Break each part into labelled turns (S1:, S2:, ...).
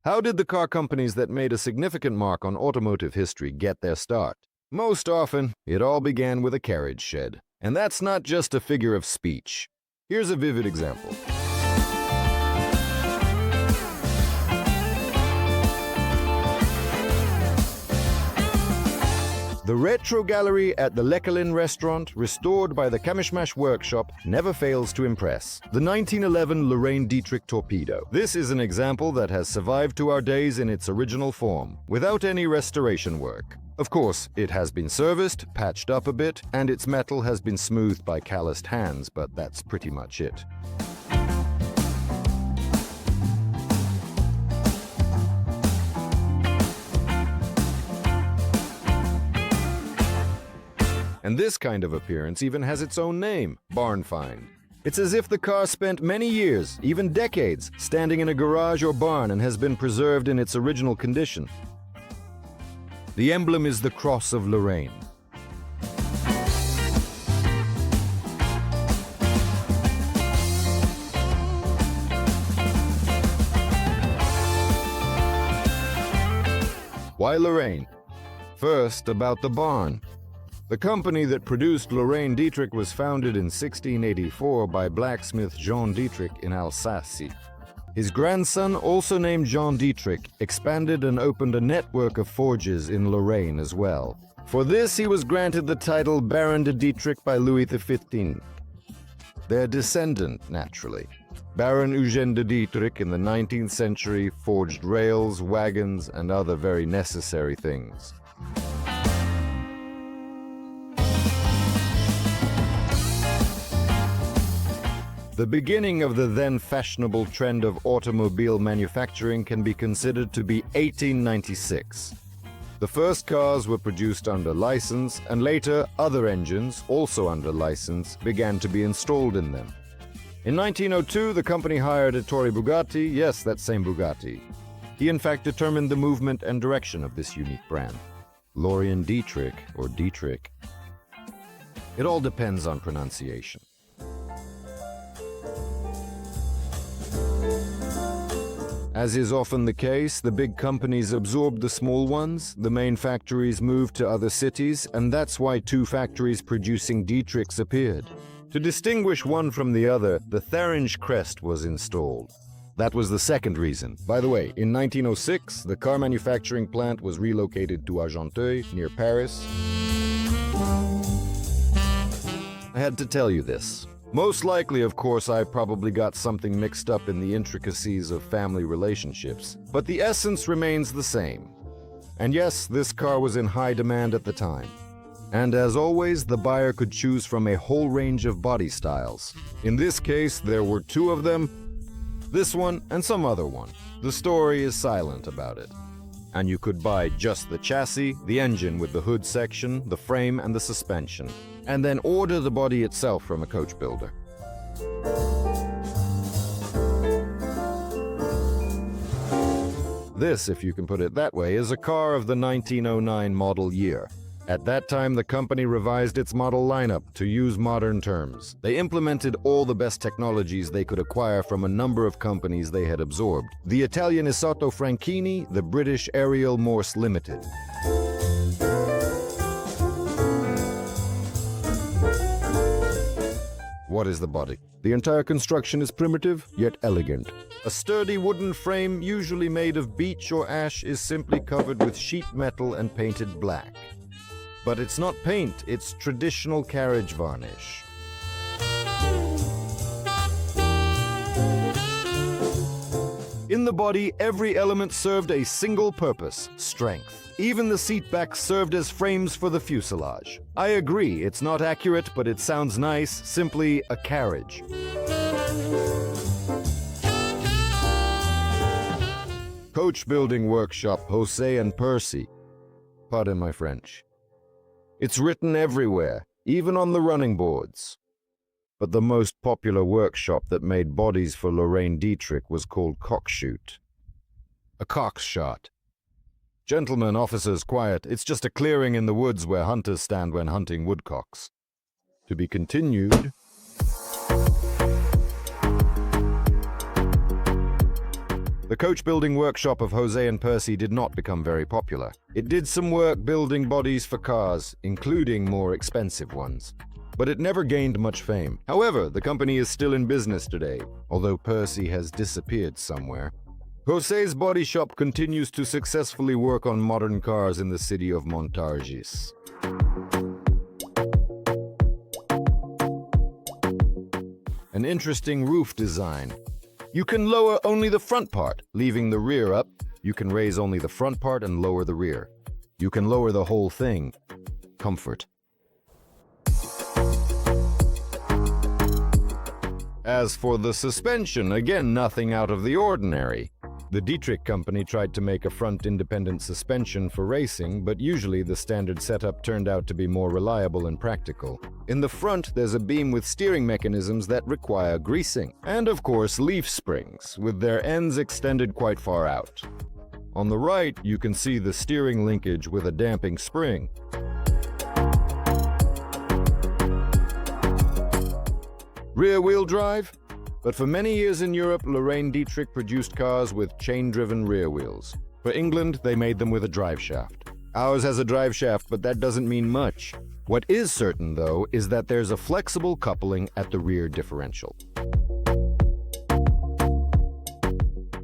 S1: How did the car companies that made a significant mark on automotive history get their start? Most often, it all began with a carriage shed. And that's not just a figure of speech. Here's a vivid example. The retro gallery at the Lekelin restaurant, restored by the Kamishmash workshop, never fails to impress. The 1911 Lorraine-Dietrich Torpedo. This is an example that has survived to our days in its original form, without any restoration work. Of course, it has been serviced, patched up a bit, and its metal has been smoothed by calloused hands, but that's pretty much it. And this kind of appearance even has its own name, barn find. It's as if the car spent many years, even decades, standing in a garage or barn and has been preserved in its original condition. The emblem is the Cross of Lorraine. Why Lorraine? First, about the barn. The company that produced Lorraine-Dietrich was founded in 1684 by blacksmith Jean Dietrich in Alsace. His grandson, also named Jean Dietrich, expanded and opened a network of forges in Lorraine as well. For this, he was granted the title Baron de Dietrich by Louis XV. Their descendant, naturally. Baron Eugène de Dietrich in the 19th century forged rails, wagons, and other very necessary things. The beginning of the then fashionable trend of automobile manufacturing can be considered to be 1896. The first cars were produced under license, and later other engines, also under license, began to be installed in them. In 1902, the company hired Ettore Bugatti, yes, that same Bugatti. He in fact determined the movement and direction of this unique brand. Lorraine-Dietrich, or Dietrich. It all depends on pronunciation. As is often the case, the big companies absorbed the small ones, the main factories moved to other cities, and that's why two factories producing Dietrichs appeared. To distinguish one from the other, the Carriage crest was installed. That was the second reason. By the way, in 1906, the car manufacturing plant was relocated to Argenteuil, near Paris. I had to tell you this. Most likely, of course, I probably got something mixed up in the intricacies of family relationships, but the essence remains the same. And yes, this car was in high demand at the time. And as always, the buyer could choose from a whole range of body styles. In this case, there were two of them, this one and some other one. The story is silent about it. And you could buy just the chassis, the engine with the hood section, the frame and the suspension, and then order the body itself from a coach builder. This, if you can put it that way, is a car of the 1909 model year. At that time, the company revised its model lineup to use modern terms. They implemented all the best technologies they could acquire from a number of companies they had absorbed. The Italian Isotto Franchini, the British Ariel Morse Limited. What is the body? The entire construction is primitive, yet elegant. A sturdy wooden frame, usually made of beech or ash, is simply covered with sheet metal and painted black. But it's not paint, it's traditional carriage varnish. In the body, every element served a single purpose: strength. Even the seat backs served as frames for the fuselage. I agree, it's not accurate, but it sounds nice, simply a carriage. Coach building workshop, Jose and Percy. Pardon my French. It's written everywhere, even on the running boards. But the most popular workshop that made bodies for Lorraine-Dietrich was called Cockshoot. A cock's shot. Gentlemen, officers, quiet. It's just a clearing in the woods where hunters stand when hunting woodcocks. To be continued. The coach-building workshop of Jose and Percy did not become very popular. It did some work building bodies for cars, including more expensive ones. But it never gained much fame. However, the company is still in business today, although Percy has disappeared somewhere. Jose's body shop continues to successfully work on modern cars in the city of Montargis. An interesting roof design. You can lower only the front part, leaving the rear up. You can raise only the front part and lower the rear. You can lower the whole thing. Comfort. As for the suspension, again, nothing out of the ordinary. The Dietrich company tried to make a front independent suspension for racing, but usually the standard setup turned out to be more reliable and practical. In the front, there's a beam with steering mechanisms that require greasing. And of course, leaf springs, with their ends extended quite far out. On the right, you can see the steering linkage with a damping spring. Rear-wheel drive? But for many years in Europe, Lorraine-Dietrich produced cars with chain-driven rear wheels. For England, they made them with a drive shaft. Ours has a drive shaft, but that doesn't mean much. What is certain, though, is that there's a flexible coupling at the rear differential.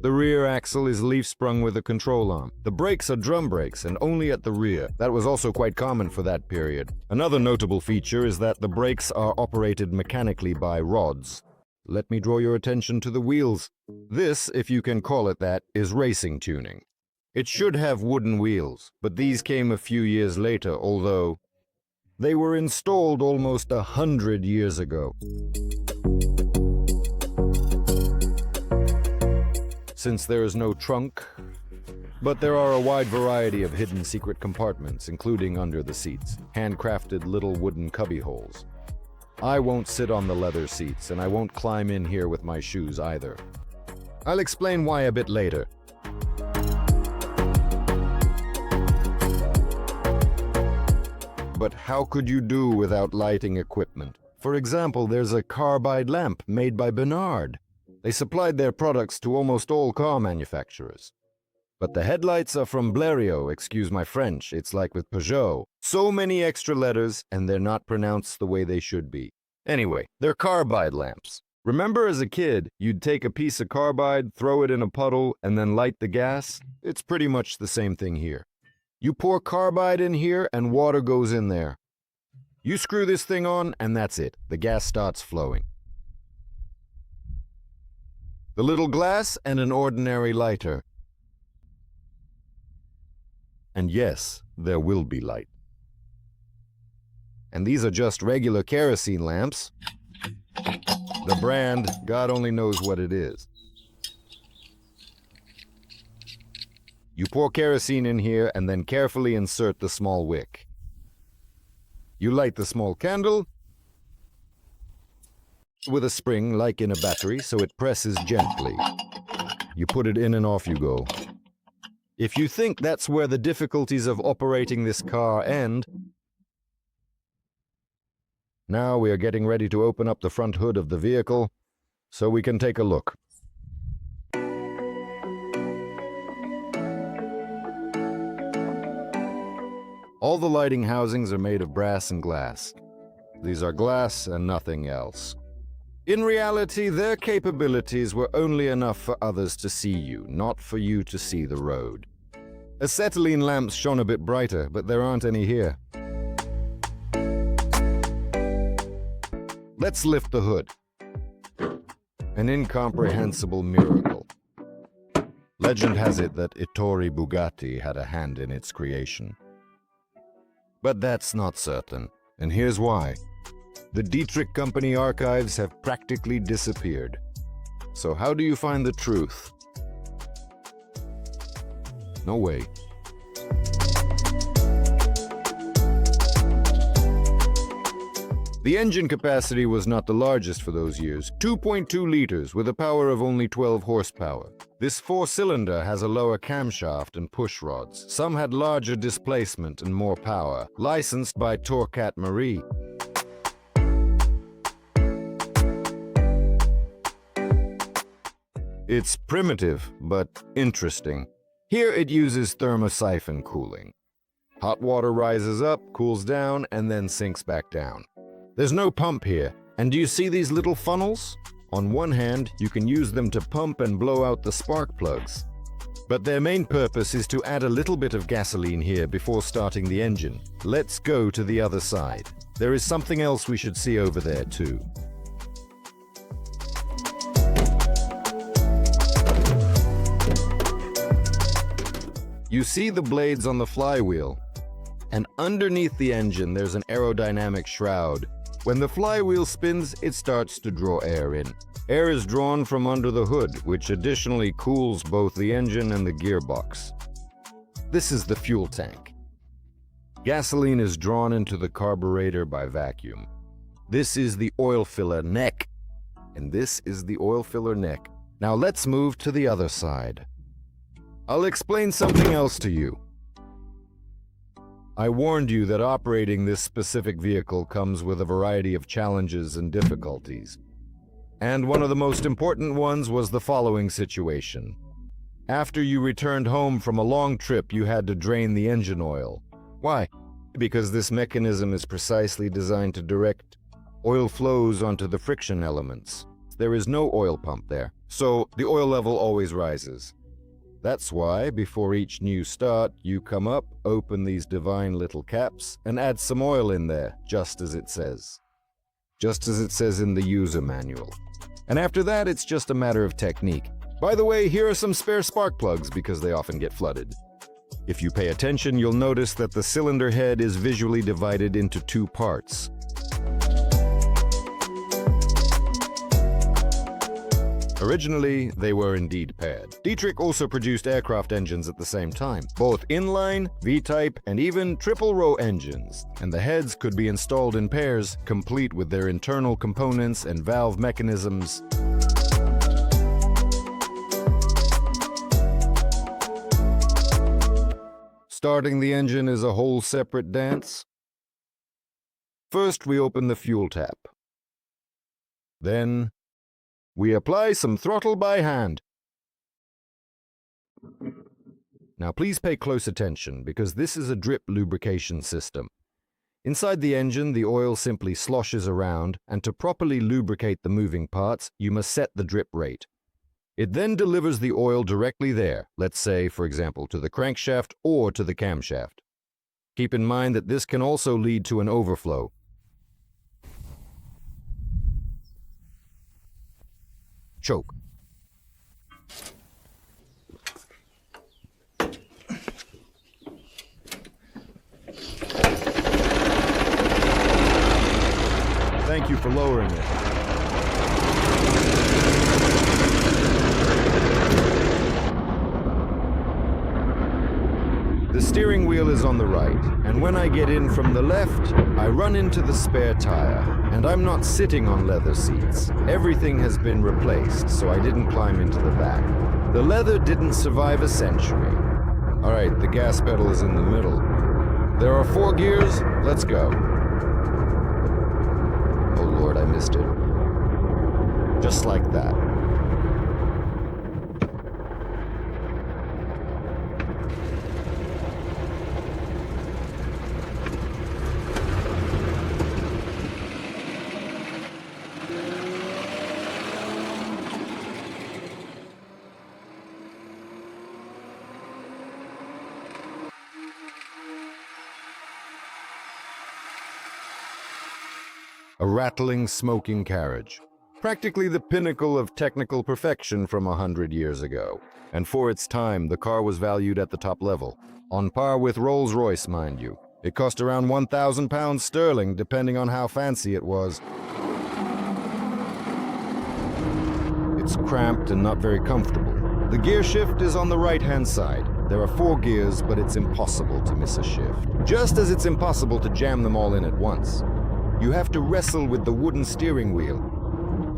S1: The rear axle is leaf-sprung with a control arm. The brakes are drum brakes, and only at the rear. That was also quite common for that period. Another notable feature is that the brakes are operated mechanically by rods. Let me draw your attention to the wheels. This, if you can call it that, is racing tuning. It should have wooden wheels, but these came a few years later, although they were installed almost 100 years ago. Since there is no trunk, but there are a wide variety of hidden secret compartments, including under the seats, handcrafted little wooden cubby holes. I won't sit on the leather seats, and I won't climb in here with my shoes either. I'll explain why a bit later. But how could you do without lighting equipment? For example, there's a carbide lamp made by Bernard. They supplied their products to almost all car manufacturers. But the headlights are from Blériot, excuse my French, it's like with Peugeot. So many extra letters, and they're not pronounced the way they should be. Anyway, they're carbide lamps. Remember as a kid, you'd take a piece of carbide, throw it in a puddle, and then light the gas? It's pretty much the same thing here. You pour carbide in here, and water goes in there. You screw this thing on, and that's it. The gas starts flowing. The little glass and an ordinary lighter. And yes, there will be light. And these are just regular kerosene lamps. The brand, God only knows what it is. You pour kerosene in here and then carefully insert the small wick. You light the small candle with a spring like in a battery, so it presses gently. You put it in and off you go. If you think that's where the difficulties of operating this car end, now we are getting ready to open up the front hood of the vehicle so we can take a look. All the lighting housings are made of brass and glass. These are glass and nothing else. In reality, their capabilities were only enough for others to see you, not for you to see the road. Acetylene lamps shone a bit brighter, but there aren't any here. Let's lift the hood. An incomprehensible miracle. Legend has it that Ettore Bugatti had a hand in its creation. But that's not certain, and here's why. The Dietrich Company archives have practically disappeared. So how do you find the truth? No way. The engine capacity was not the largest for those years, 2.2 liters with a power of only 12 horsepower. This four-cylinder has a lower camshaft and push rods. Some had larger displacement and more power, licensed by Torcat Marie. It's primitive, but interesting. Here it uses Thermosiphon cooling. Hot water rises up, cools down, and then sinks back down. There's no pump here, and do you see these little funnels? On one hand, you can use them to pump and blow out the spark plugs. But their main purpose is to add a little bit of gasoline here before starting the engine. Let's go to the other side. There is something else we should see over there too. You see the blades on the flywheel, and underneath the engine there's an aerodynamic shroud. When the flywheel spins, it starts to draw air in. Air is drawn from under the hood, which additionally cools both the engine and the gearbox. This is the fuel tank. Gasoline is drawn into the carburetor by vacuum. This is the oil filler neck, and this is the oil filler neck. Now let's move to the other side. I'll explain something else to you. I warned you that operating this specific vehicle comes with a variety of challenges and difficulties. And one of the most important ones was the following situation. After you returned home from a long trip, you had to drain the engine oil. Why? Because this mechanism is precisely designed to direct oil flows onto the friction elements. There is no oil pump there, so the oil level always rises. That's why, before each new start, you come up, open these divine little caps, and add some oil in there, just as it says. Just as it says in the user manual. And after that, it's just a matter of technique. By the way, here are some spare spark plugs because they often get flooded. If you pay attention, you'll notice that the cylinder head is visually divided into two parts. Originally, they were indeed paired. Dietrich also produced aircraft engines at the same time, both inline, V-type, and even triple-row engines, and the heads could be installed in pairs, complete with their internal components and valve mechanisms. Starting the engine is a whole separate dance. First, we open the fuel tap. Then, we apply some throttle by hand. Now please pay close attention because this is a drip lubrication system. Inside the engine, the oil simply sloshes around, and to properly lubricate the moving parts, you must set the drip rate. It then delivers the oil directly there, let's say, for example, to the crankshaft or to the camshaft. Keep in mind that this can also lead to an overflow. Choke. Thank you for lowering it. The steering wheel is on the right, and when I get in from the left, I run into the spare tire, and I'm not sitting on leather seats. Everything has been replaced, so I didn't climb into the back. The leather didn't survive a century. All right, the gas pedal is in the middle. There are 4 gears, let's go. Oh Lord, I missed it. Just like that. A rattling, smoking carriage. Practically the pinnacle of technical perfection from 100 years ago. And for its time, the car was valued at the top level. On par with Rolls-Royce, mind you. It cost around £1,000 sterling, depending on how fancy it was. It's cramped and not very comfortable. The gear shift is on the right-hand side. There are 4 gears, but it's impossible to miss a shift. Just as it's impossible to jam them all in at once. You have to wrestle with the wooden steering wheel.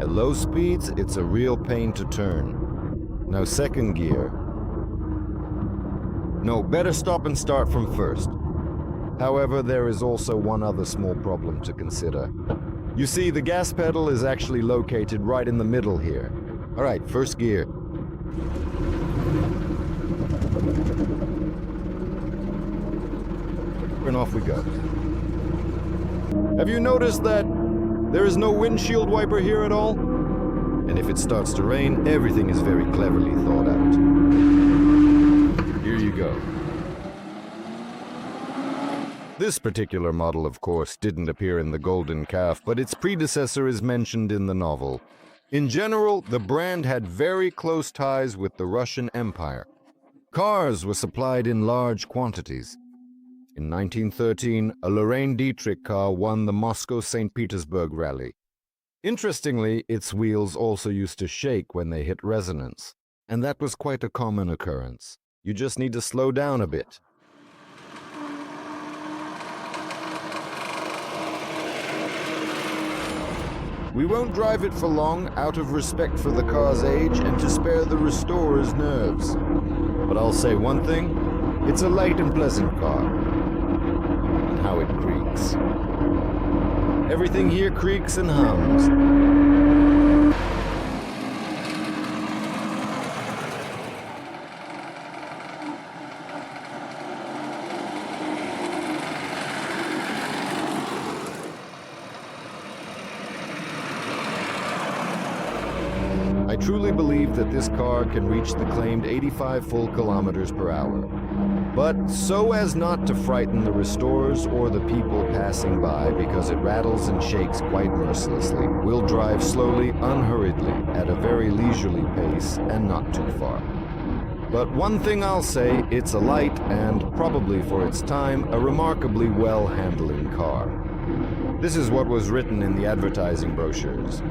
S1: At low speeds, it's a real pain to turn. Now second gear. No, better stop and start from first. However, there is also one other small problem to consider. You see, the gas pedal is actually located right in the middle here. All right, first gear. And off we go. Have you noticed that there is no windshield wiper here at all? And if it starts to rain, everything is very cleverly thought out. Here you go. This particular model, of course, didn't appear in The Golden Calf, but its predecessor is mentioned in the novel. In general, the brand had very close ties with the Russian Empire. Cars were supplied in large quantities. In 1913, a Lorraine-Dietrich car won the Moscow-St. Petersburg rally. Interestingly, its wheels also used to shake when they hit resonance, and that was quite a common occurrence. You just need to slow down a bit. We won't drive it for long, out of respect for the car's age and to spare the restorer's nerves. But I'll say one thing, it's a light and pleasant car. And how it creaks. Everything here creaks and hums. I truly believe that this car can reach the claimed 85 full kilometers per hour. But so as not to frighten the restorers or the people passing by because it rattles and shakes quite mercilessly, we'll drive slowly, unhurriedly, at a very leisurely pace and not too far. But one thing I'll say, it's a light and, probably for its time, a remarkably well-handling car. This is what was written in the advertising brochures.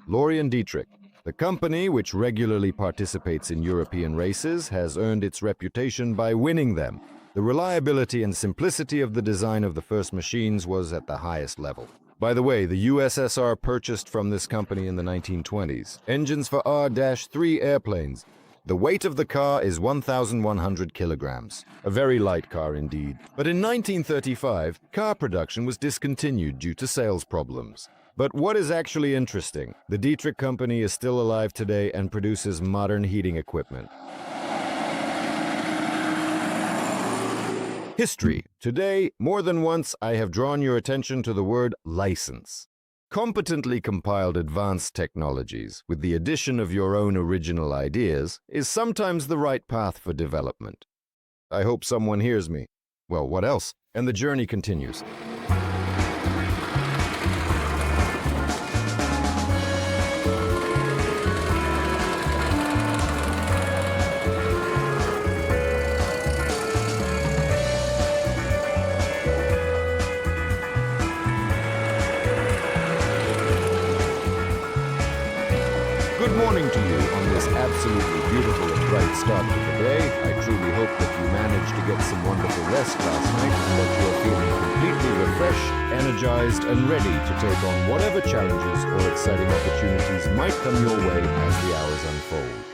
S1: Lorraine-Dietrich, the company which regularly participates in European races, has earned its reputation by winning them. The reliability and simplicity of the design of the first machines was at the highest level. By the way, the USSR purchased from this company in the 1920s engines for R-3 airplanes. The weight of the car is 1,100 kilograms. A very light car indeed. But in 1935, car production was discontinued due to sales problems. But what is actually interesting, the Dietrich company is still alive today and produces modern heating equipment. History. Today, more than once, I have drawn your attention to the word license. Competently compiled advanced technologies, with the addition of your own original ideas, is sometimes the right path for development. I hope someone hears me. Well, what else? And the journey continues. Good morning to you on this absolutely beautiful and bright start to the day. I truly hope that you managed to get some wonderful rest last night and that you're feeling completely refreshed, energized, and ready to take on whatever challenges or exciting opportunities might come your way as the hours unfold.